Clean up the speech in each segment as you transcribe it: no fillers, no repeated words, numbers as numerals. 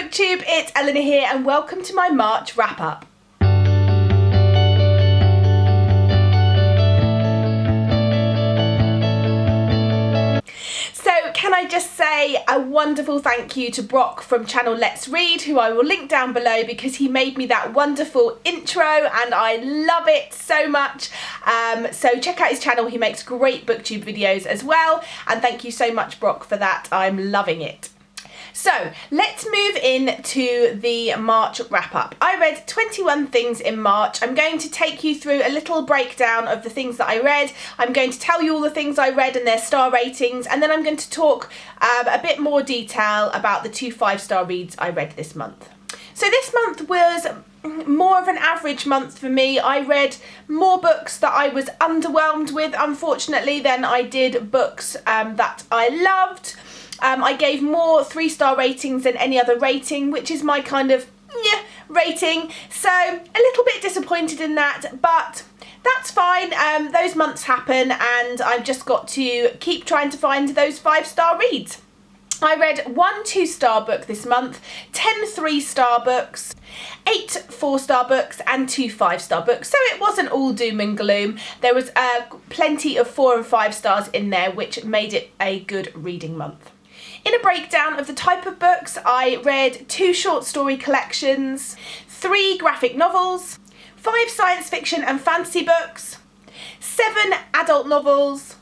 BookTube, it's Eleanor here and welcome to my March wrap-up. So can I just say a wonderful thank you to Brock from channel Let's Read, who I will link down below because he made me that wonderful intro and I love it so much. So check out his channel, he makes great BookTube videos as well, and thank you so much Brock for that, I'm loving it. So let's move into the March wrap-up. I read 21 things in March. I'm going to take you through a little breakdown of the things that I read. I'm going to tell you all the things I read and their star ratings, and then I'm going to talk a bit more detail about the 2 5-star reads I read this month. So this month was more of an average month for me. I read more books that I was underwhelmed with, unfortunately, than I did books that I loved. I gave more 3-star ratings than any other rating, which is my kind of rating. So a little bit disappointed in that, but that's fine. Those months happen and I've just got to keep trying to find those 5-star reads. I read 1 2-star book this month, 10 3-star books, 8 4-star books and 2 5-star books. So it wasn't all doom and gloom. There was plenty of 4 and 5 stars in there, which made it a good reading month. In a breakdown of the type of books, I read 2 short story collections, 3 graphic novels, 5 science fiction and fantasy books, 7 adult novels,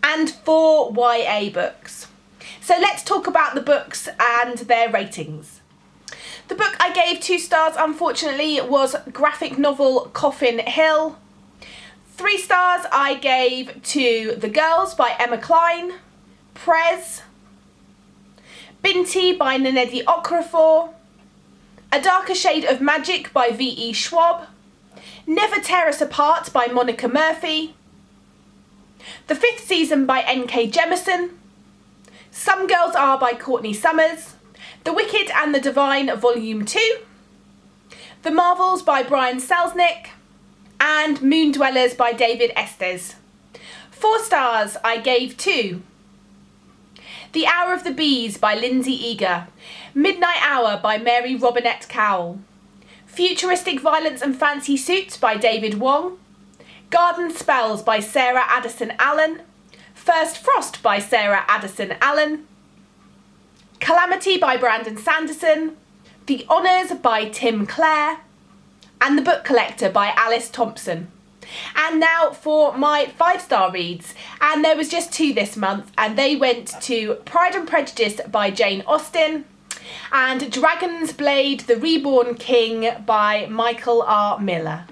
and 4 YA books. So let's talk about the books and their ratings. The book I gave 2 stars, unfortunately, was graphic novel Coffin Hill. 3 stars I gave to The Girls by Emma Cline, Prez, Binti by Nnedi Okorafor, A Darker Shade of Magic by V.E. Schwab, Never Tear Us Apart by Monica Murphy, The 5th Season by N.K. Jemisin, Some Girls Are by Courtney Summers, The Wicked and the Divine Volume 2, The Marvels by Brian Selznick, and Moon Dwellers by David Estes. 4 stars I gave to The Hour of the Bees by Lindsay Eager, Midnight Hour by Mary Robinette Cowell, Futuristic Violence and Fancy Suits by David Wong, Garden Spells by Sarah Addison Allen, First Frost by Sarah Addison Allen, Calamity by Brandon Sanderson, The Honours by Tim Clare, and The Book Collector by Alice Thompson. And now for my 5-star reads, and there was just 2 this month, and they went to Pride and Prejudice by Jane Austen and Dragon's Blade, The Reborn King by Michael R. Miller.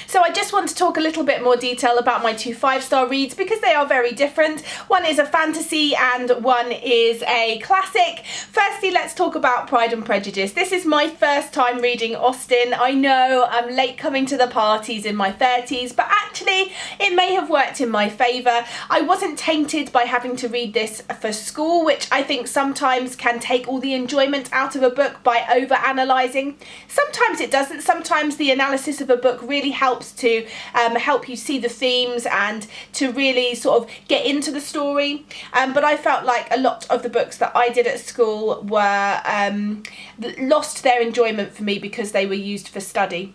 So I just want to talk a little bit more detail about my 2 5-star reads because they are very different. One is a fantasy and one is a classic. Firstly, let's talk about Pride and Prejudice. This is my first time reading Austen. I know I'm late coming to the parties in my 30s, but actually it may have worked in my favour. I wasn't tainted by having to read this for school, which I think sometimes can take all the enjoyment out of a book by over-analysing. Sometimes it doesn't. Sometimes the analysis of a book really helps to help you see the themes and to really sort of get into the story. But I felt like a lot of the books that I did at school were lost their enjoyment for me because they were used for study.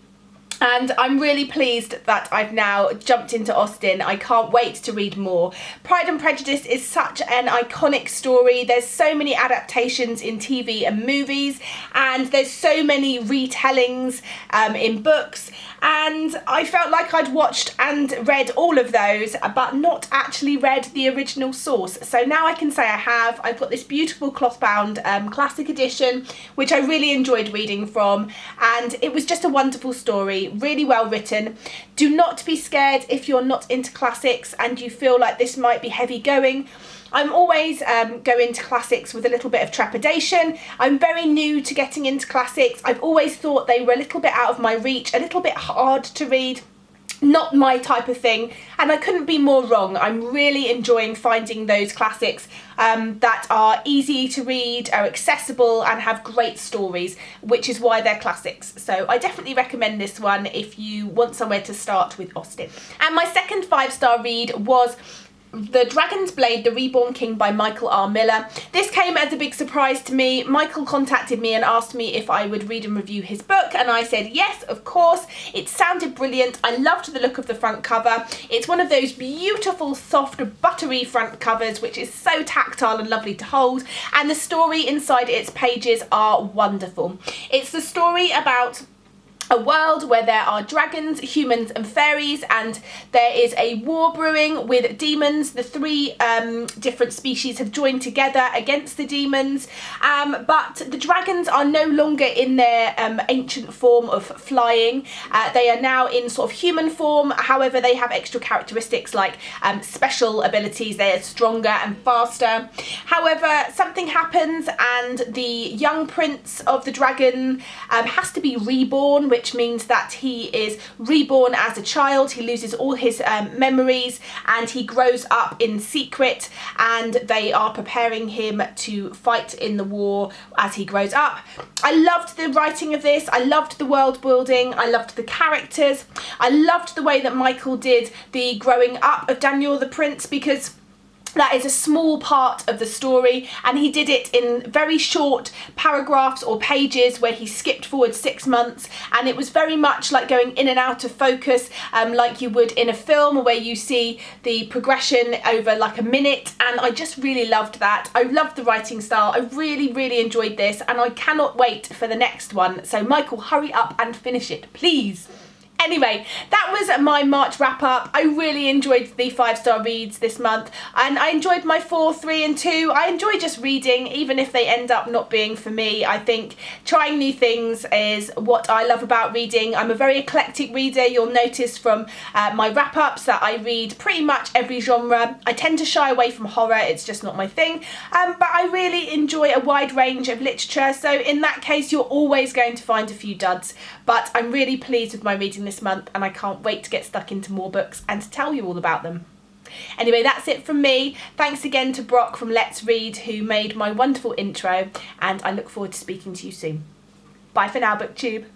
And I'm really pleased that I've now jumped into Austen. I can't wait to read more. Pride and Prejudice is such an iconic story. There's so many adaptations in TV and movies, and there's so many retellings in books. And I felt like I'd watched and read all of those, but not actually read the original source. So now I can say I have. I've got this beautiful cloth-bound classic edition, which I really enjoyed reading from, and it was just a wonderful story. Really well written. Do not be scared if you're not into classics and you feel like this might be heavy going. I'm always go into classics with a little bit of trepidation. I'm very new to getting into classics. I've always thought they were a little bit out of my reach, a little bit hard to read. Not my type of thing, and I couldn't be more wrong. I'm really enjoying finding those classics that are easy to read, are accessible and have great stories, which is why they're classics. So I definitely recommend this one if you want somewhere to start with Austen. And my second 5-star read was The Dragon's Blade, The Reborn King by Michael R. Miller. This came as a big surprise to me. Michael contacted me and asked me if I would read and review his book, and I said yes, of course. It sounded brilliant. I loved the look of the front cover. It's one of those beautiful, soft, buttery front covers, which is so tactile and lovely to hold, and the story inside its pages are wonderful. It's the story about a world where there are dragons, humans and fairies, and there is a war brewing with demons. The three different species have joined together against the demons, but the dragons are no longer in their ancient form of flying. They are now in sort of human form. However, they have extra characteristics like special abilities. They are stronger and faster. However, something happens and the young prince of the dragon has to be reborn, which means that he is reborn as a child. He loses all his memories and he grows up in secret, and they are preparing him to fight in the war as he grows up. I loved the writing of this. I loved the world building. I loved the characters. I loved the way that Michael did the growing up of Daniel the Prince, because that is a small part of the story, and he did it in very short paragraphs or pages where he skipped forward 6 months, and it was very much like going in and out of focus, like you would in a film where you see the progression over like a minute, and I just really loved that. I loved the writing style. I really enjoyed this, and I cannot wait for the next one. So Michael, hurry up and finish it, please. Anyway, that was my March wrap up. I really enjoyed the 5-star reads this month, and I enjoyed my 4, 3 and 2. I enjoy just reading, even if they end up not being for me. I think trying new things is what I love about reading. I'm a very eclectic reader. You'll notice from my wrap ups that I read pretty much every genre. I tend to shy away from horror, it's just not my thing, but I really enjoy a wide range of literature, so in that case you're always going to find a few duds, but I'm really pleased with my reading this month, and I can't wait to get stuck into more books and to tell you all about them. Anyway, that's it from me. Thanks again to Brock from Let's Read, who made my wonderful intro, and I look forward to speaking to you soon. Bye for now, BookTube.